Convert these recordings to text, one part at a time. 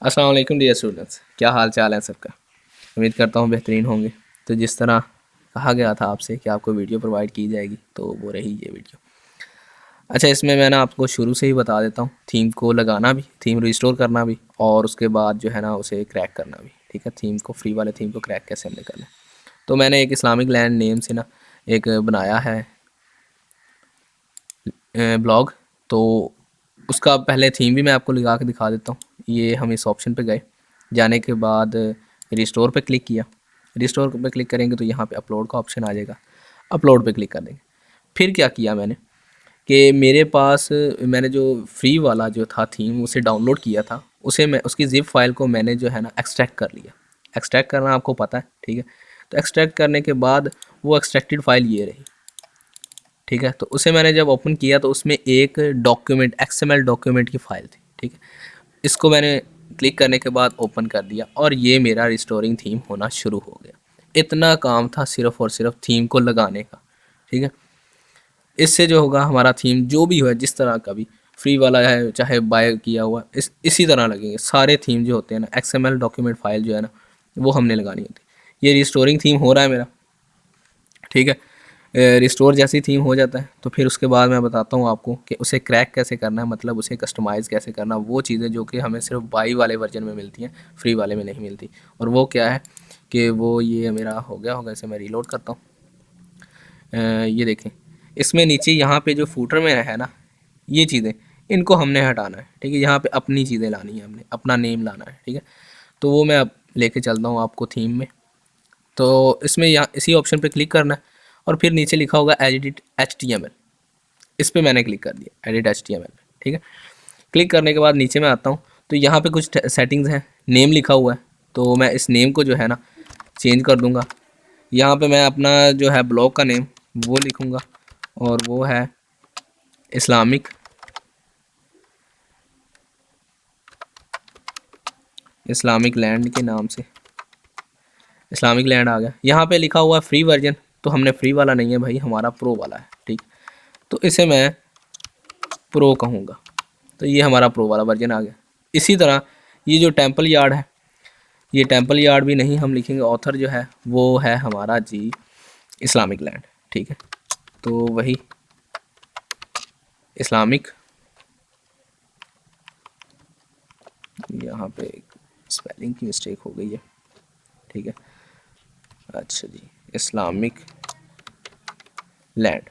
अस्सलाम वालेकुम dear students, क्या हाल चाल है सबका। उम्मीद करता हूँ बेहतरीन होंगे। तो जिस तरह कहा गया था आपसे कि आपको वीडियो प्रोवाइड की जाएगी, तो वो रही ये वीडियो। अच्छा, इसमें मैं ना आपको शुरू से ही बता देता हूँ थीम को लगाना भी, थीम रिस्टोर करना भी, और उसके बाद जो है ना उसे क्रैक करना भी। ठीक है, थीम को, फ्री वाले थीम को क्रैक कैसे हमने करना है। तो मैंने एक इस्लामिक लैंड नेम से ना एक बनाया है ब्लॉग। तो उसका पहले थीम भी मैं आपको लगा के दिखा देता हूँ। ये हम इस ऑप्शन पे गए, जाने के बाद रिस्टोर पे क्लिक किया। रिस्टोर पे क्लिक करेंगे तो यहाँ पे अपलोड का ऑप्शन आ जाएगा। अपलोड पे क्लिक कर देंगे। फिर क्या किया मैंने कि मेरे पास मैंने जो फ्री वाला जो था थीम उसे डाउनलोड किया था, उसे मैं उसकी ज़िप फाइल को मैंने जो है ना एक्सट्रैक्ट कर लिया। एक्सट्रैक्ट करना आपको पता है, ठीक है। तो एक्सट्रैक्ट करने के बाद वो एक्सट्रैक्टेड फाइल ये रही। ठीक है, तो उसे मैंने जब ओपन किया तो उसमें एक डॉक्यूमेंट, एक्सएमएल डॉक्यूमेंट की फ़ाइल थी। ठीक है, इसको मैंने क्लिक करने के बाद ओपन कर दिया और ये मेरा रिस्टोरिंग थीम होना शुरू हो गया। इतना काम था सिर्फ़ और सिर्फ थीम को लगाने का। ठीक है, इससे जो होगा हमारा थीम जो भी हो, जिस तरह का भी फ्री वाला है चाहे बाय किया हुआ, इसी तरह लगेंगे सारे थीम जो होते हैं ना। एक्सएमएल डॉक्यूमेंट फ़ाइल जो है ना वो हमने लगानी होती है। ये रिस्टोरिंग थीम हो रहा है मेरा। ठीक है, रिस्टोर जैसी थीम हो जाता है तो फिर उसके बाद मैं बताता हूँ आपको कि उसे क्रैक कैसे करना है, मतलब उसे कस्टमाइज़ कैसे करना। वो चीज़ें जो कि हमें सिर्फ बाई वाले वर्जन में मिलती हैं, फ्री वाले में नहीं मिलती। और वो क्या है कि वो ये मेरा हो गया होगा, इसे मैं रीलोड करता हूँ। ये देखें, इसमें नीचे यहाँ पे जो फूटर में है ना, ये चीज़ें इनको हमने हटाना है। ठीक है, यहाँ पे अपनी चीज़ें लानी है, हमने अपना नेम लाना है। ठीक है, तो वो मैं अब लेके चलता हूँ आपको थीम में। तो इसमें यहाँ इसी ऑप्शन पे क्लिक करना है और फिर नीचे लिखा होगा एडिट HTML। इस पे मैंने क्लिक कर दिया, एडिट HTML पे। ठीक है, क्लिक करने के बाद नीचे मैं आता हूँ तो यहाँ पे कुछ सेटिंग्स हैं। नेम लिखा हुआ है, तो मैं इस नेम को जो है ना चेंज कर दूँगा। यहाँ पे मैं अपना जो है ब्लॉग का नेम वो लिखूँगा, और वो है इस्लामिक इस्लामिक लैंड के नाम से। इस्लामिक लैंड आ गया। यहाँ पे लिखा हुआ है फ्री वर्जन, तो हमने फ्री वाला नहीं है भाई, हमारा प्रो वाला है। ठीक, तो इसे मैं प्रो कहूँगा। तो ये हमारा प्रो वाला वर्जन आ गया। इसी तरह ये जो टेम्पल यार्ड है, ये टेम्पल यार्ड भी नहीं हम लिखेंगे, ऑथर जो है वो है हमारा जी इस्लामिक लैंड। ठीक है, तो वही इस्लामिक, यहाँ पे स्पेलिंग की मिस्टेक हो गई है। ठीक है, अच्छा जी, इस्लामिक लैंड,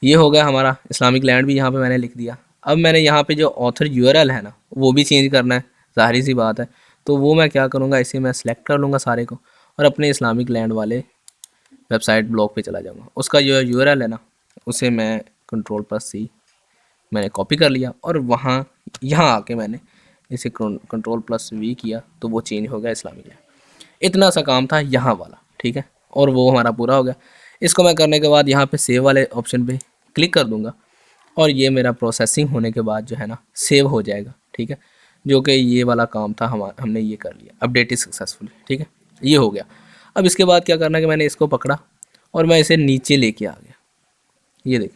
ये हो गया हमारा इस्लामिक लैंड भी यहाँ पे मैंने लिख दिया। अब मैंने यहाँ पे जो ऑथर यूआरएल है ना वो भी चेंज करना है, ज़ाहिर सी बात है। तो वो मैं क्या करूँगा, इसे मैं सिलेक्ट कर लूँगा सारे को और अपने इस्लामिक लैंड वाले वेबसाइट ब्लॉग पे चला जाऊँगा। उसका जो यूआरएल है ना उसे मैं Ctrl+C मैंने कॉपी कर लिया और वहाँ यहाँ आके मैंने इसे Ctrl+V किया तो वो चेंज हो गया इस्लामिक लैंड। इतना सा काम था यहाँ वाला। ठीक है, और वो हमारा पूरा हो गया। इसको मैं करने के बाद यहाँ पे सेव वाले ऑप्शन पे क्लिक कर दूँगा और ये मेरा प्रोसेसिंग होने के बाद जो है ना सेव हो जाएगा। ठीक है, जो कि ये वाला काम था हमने ये कर लिया, अपडेट इज सक्सेसफुल। ठीक है, ये हो गया। अब इसके बाद क्या करना है कि मैंने इसको पकड़ा और मैं इसे नीचे लेके आ गया। ये देख,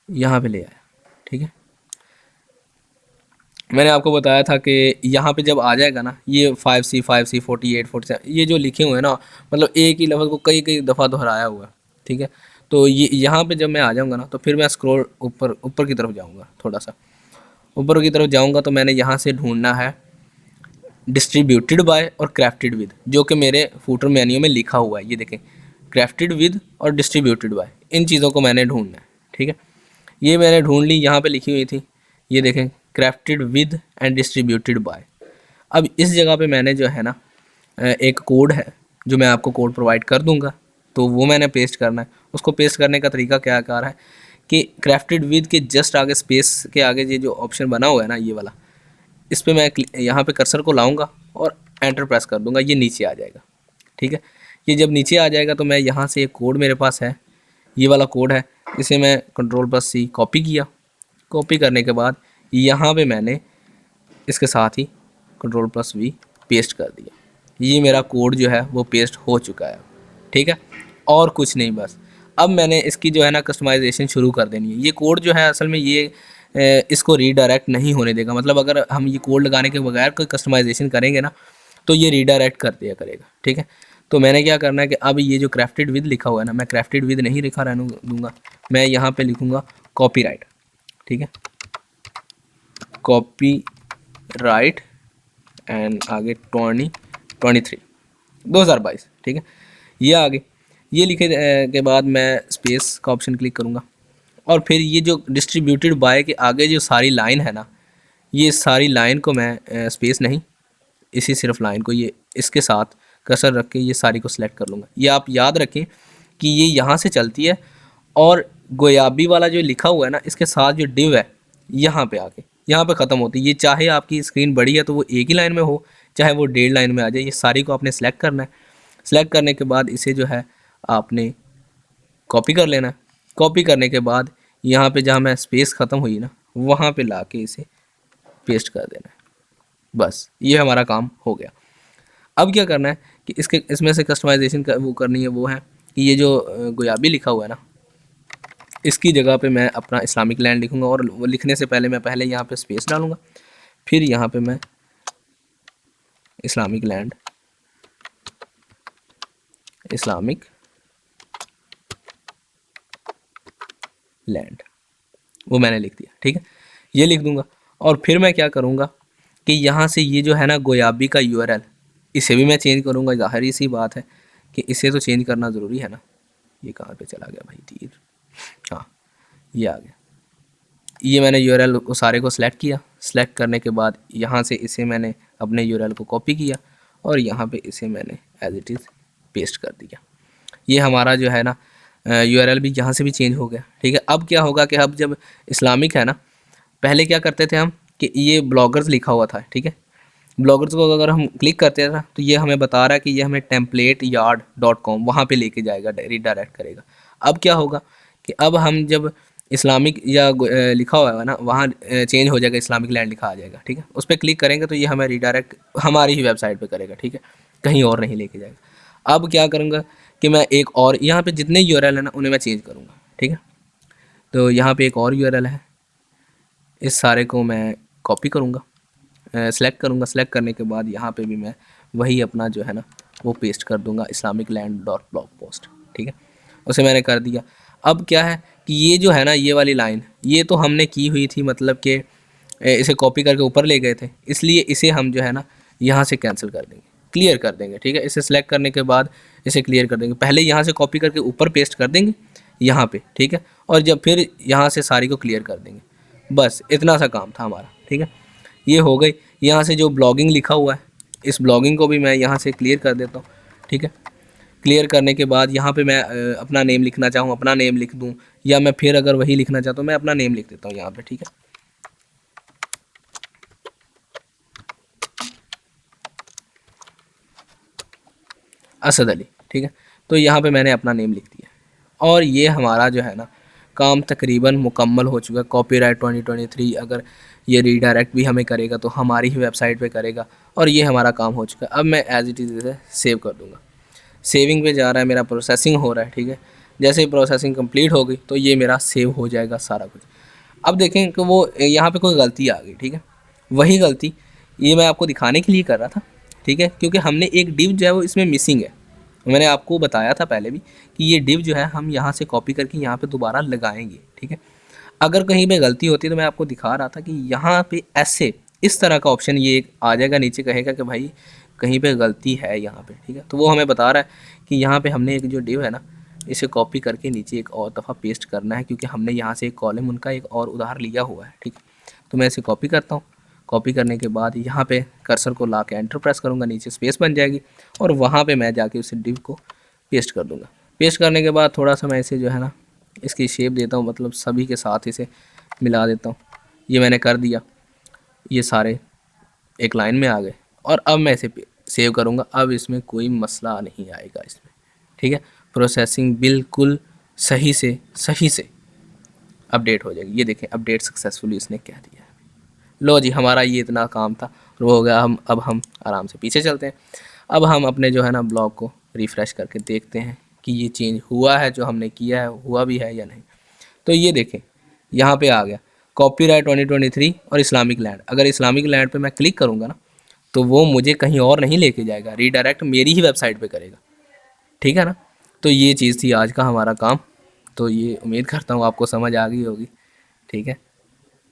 यहाँ पे ले आया। ठीक है, मैंने आपको बताया था कि यहाँ पे जब आ जाएगा ना ये 5C 5C 48 47 ये जो लिखे हुए हैं ना, मतलब एक ही लफ्ज़ को कई कई दफ़ा दोहराया हुआ है। ठीक है, तो ये यहाँ पे जब मैं आ जाऊँगा ना तो फिर मैं स्क्रॉल ऊपर ऊपर की तरफ जाऊँगा, थोड़ा सा ऊपर की तरफ जाऊँगा तो मैंने यहाँ से ढूंढना है डिस्ट्रीब्यूटेड बाय और क्राफ्टेड विद, जो कि मेरे फूटर मेन्यू में लिखा हुआ है। ये देखें, क्राफ्टेड विद और डिस्ट्रीब्यूटेड बाय, इन चीज़ों को मैंने ढूंढना है। ठीक है, ये मैंने ढूंढ ली, यहाँ पे लिखी हुई थी। ये देखें, crafted with and distributed by. अब इस जगह पे मैंने जो है ना एक कोड है जो मैं आपको कोड प्रोवाइड कर दूंगा, तो वो मैंने पेस्ट करना है। उसको पेस्ट करने का तरीका क्या कार है कि क्राफ्टेड विद के जस्ट आगे स्पेस के आगे ये जो ऑप्शन बना हुआ है ना ये वाला, इस पर मैं यहाँ पे कर्सर को लाऊंगा और एंटर प्रेस कर दूंगा, ये नीचे आ जाएगा। ठीक है, ये जब नीचे आ जाएगा तो मैं यहाँ से एक कोड मेरे पास है, ये वाला कोड है, इसे मैं Ctrl+C कॉपी किया। कॉपी करने के बाद यहाँ पे मैंने इसके साथ ही Ctrl+V पेस्ट कर दिया। ये मेरा कोड जो है वो पेस्ट हो चुका है। ठीक है, और कुछ नहीं, बस अब मैंने इसकी जो है ना कस्टमाइजेशन शुरू कर देनी है। ये कोड जो है असल में ये इसको रीडायरेक्ट नहीं होने देगा। मतलब अगर हम ये कोड लगाने के बगैर कोई कस्टमाइजेशन करेंगे ना तो ये रीडायरेक्ट कर दिया करेगा, ठीक है। तो मैंने क्या करना है कि अब ये जो क्राफ्टेड विद लिखा हुआ है ना, मैं क्राफ्टेड विद नहीं लिखा रहने दूंगा, मैं यहाँ पे लिखूँगा कॉपीराइट, ठीक है, कॉपी राइट एंड आगे 2022, ठीक है, ये आगे ये लिखे के बाद मैं स्पेस का ऑप्शन क्लिक करूँगा और फिर ये जो डिस्ट्रीब्यूटेड बाय के आगे जो सारी लाइन है ना, ये सारी लाइन को मैं स्पेस नहीं, इसी सिर्फ लाइन को ये इसके साथ कर्सर रख के ये सारी को सिलेक्ट कर लूँगा। ये आप याद रखें कि ये यहाँ से चलती है और गोयाबी वाला जो लिखा हुआ है ना, इसके साथ जो डिव है यहाँ पे आके यहाँ पे ख़त्म होती है। ये चाहे आपकी स्क्रीन बड़ी है तो वो एक ही लाइन में हो, चाहे वो 1.5 लाइन में आ जाए, ये सारी को आपने सेलेक्ट करना है। सेलेक्ट करने के बाद इसे जो है आपने कॉपी कर लेना है। कॉपी करने के बाद यहाँ पे जहाँ मैं स्पेस ख़त्म हुई ना, वहाँ पे ला के इसे पेस्ट कर देना है। बस ये हमारा काम हो गया। अब क्या करना है कि इसमें से कस्टमाइजेशन वो करनी है, वो है कि ये जो गुयाबी लिखा हुआ है ना, इसकी जगह पे मैं अपना इस्लामिक लैंड लिखूँगा और वो लिखने से पहले मैं पहले यहाँ पे स्पेस डालूँगा, फिर यहाँ पे मैं इस्लामिक लैंड वो मैंने लिख दिया, ठीक है, ये लिख दूंगा। और फिर मैं क्या करूँगा कि यहाँ से ये जो है ना गोयाबी का यूआरएल, इसे भी मैं चेंज करूँगा। ज़ाहिर सी बात है कि इसे तो चेंज करना ज़रूरी है ना। ये कहाँ पे चला गया भाई तीर, हाँ ये आ गया। ये मैंने यूआरएल को सारे को सिलेक्ट किया। सिलेक्ट करने के बाद यहाँ से इसे मैंने अपने यूआरएल को कॉपी किया और यहाँ पे इसे मैंने एज इट इज़ पेस्ट कर दिया। ये हमारा जो है ना यूआरएल भी यहाँ से भी चेंज हो गया, ठीक है। अब क्या होगा कि अब जब इस्लामिक है ना, पहले क्या करते थे हम कि ये ब्लॉगर्स लिखा हुआ था, ठीक है, ब्लॉगर्स को अगर हम क्लिक करते हैं ना तो ये हमें बता रहा है कि ये हमें templateYard.com वहाँ पे लेके जाएगा, रीडायरेक्ट करेगा। अब क्या होगा कि अब हम जब इस्लामिक या लिखा हुआ है ना, वहाँ चेंज हो जाएगा, इस्लामिक लैंड लिखा आ जाएगा, ठीक है। उस पर क्लिक करेंगे तो ये हमें रीडायरेक्ट हमारी ही वेबसाइट पे करेगा, ठीक है, कहीं और नहीं लेके जाएगा। अब क्या करूँगा कि मैं एक और यहाँ पे जितने यूआरएल है ना उन्हें मैं चेंज करूँगा, ठीक है। तो यहाँ पे एक और यूआरएल है, इस सारे को मैं कॉपी करूँगा, सेलेक्ट करूँगा। सेलेक्ट करने के बाद यहाँ पे भी मैं वही अपना जो है ना वो पेस्ट कर दूँगा, islamicland.blogpost, ठीक है, उसे मैंने कर दिया। अब क्या है कि ये जो है ना ये वाली लाइन, ये तो हमने की हुई थी, मतलब कि इसे कॉपी करके ऊपर ले गए थे, इसलिए इसे हम जो है ना यहाँ से कैंसिल कर देंगे, क्लियर कर देंगे, ठीक है। इसे सेलेक्ट करने के बाद इसे क्लियर कर देंगे। पहले यहाँ से कॉपी करके ऊपर पेस्ट कर देंगे यहाँ पे, ठीक है, और जब फिर यहाँ से सारी को क्लियर कर देंगे। बस इतना सा काम था हमारा, ठीक है, ये हो गई। यहाँ से जो ब्लॉगिंग लिखा हुआ है, इस ब्लॉगिंग को भी मैं यहाँ से क्लियर कर देता हूँ, ठीक है। क्लियर करने के बाद यहाँ पे मैं अपना नेम लिखना चाहूँ अपना नेम लिख दूँ, या मैं फिर अगर वही लिखना चाहता हूँ मैं अपना नेम लिख देता हूँ यहाँ पे, ठीक है। असद अली, ठीक है, तो यहाँ पे मैंने अपना नेम लिख दिया और ये हमारा जो है ना काम तकरीबन मुकम्मल हो चुका है। कॉपीराइट 2023 अगर ये रीडायरेक्ट भी हमें करेगा तो हमारी ही वेबसाइट पे करेगा और ये हमारा काम हो चुका है। अब मैं एज इट इज़ इसे सेव कर दूँगा। सेविंग पे जा रहा है, मेरा प्रोसेसिंग हो रहा है, ठीक है। जैसे ही प्रोसेसिंग कंप्लीट हो गई तो ये मेरा सेव हो जाएगा सारा कुछ। अब देखें कि वो यहाँ पे कोई गलती आ गई, ठीक है, वही गलती ये मैं आपको दिखाने के लिए कर रहा था, ठीक है, क्योंकि हमने एक डिव जो है वो इसमें मिसिंग है। मैंने आपको बताया था पहले भी कि ये डिव जो है हम यहाँ से कॉपी करके यहाँ पे दोबारा लगाएंगे, ठीक है। अगर कहीं पे गलती होती है तो मैं आपको दिखा रहा था कि यहाँ पे ऐसे इस तरह का ऑप्शन ये एक आ जाएगा, नीचे कहेगा कि भाई कहीं पे गलती है यहाँ पे, ठीक है। तो वो हमें बता रहा है कि यहाँ पे हमने एक जो डिव है ना इसे कॉपी करके नीचे एक और दफ़ा पेस्ट करना है, क्योंकि हमने यहाँ से एक कॉलम उनका एक और उधार लिया हुआ है, ठीक है। तो मैं इसे कॉपी करता हूँ। कॉपी करने के बाद यहाँ पे कर्सर को ला के एंटर प्रेस करूँगा, नीचे स्पेस बन जाएगी और वहाँ पे मैं जाके उस डिव को पेस्ट कर दूँगा। पेस्ट करने के बाद थोड़ा सा मैं इसे जो है ना इसकी शेप देता हूँ, मतलब सभी के साथ इसे मिला देता हूँ। ये मैंने कर दिया, ये सारे एक लाइन में आ गए और अब मैं इसे सेव करूँगा। अब इसमें कोई मसला नहीं आएगा इसमें, ठीक है। प्रोसेसिंग बिल्कुल सही से अपडेट हो जाएगी। ये देखें अपडेट सक्सेसफुली इसने कह दिया है। लो जी, हमारा ये इतना काम था वो हो गया। अब हम आराम से पीछे चलते हैं। अब हम अपने जो है ना ब्लॉग को रिफ़्रेश करके देखते हैं कि ये चेंज हुआ है, जो हमने किया है हुआ भी है या नहीं। तो ये देखें यहाँ पे आ गया कॉपीराइट 2023 और इस्लामिक लैंड। अगर इस्लामिक लैंड पे मैं क्लिक करूँगा ना, तो वो मुझे कहीं और नहीं लेके जाएगा, रीडायरेक्ट मेरी ही वेबसाइट पे करेगा। ठीक है ना। तो ये चीज़ थी आज का हमारा काम। तो ये उम्मीद करता हूँ आपको समझ आ गई होगी। ठीक है,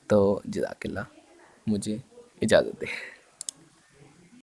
तो जज़ाकल्लाह, मुझे इजाज़त दें।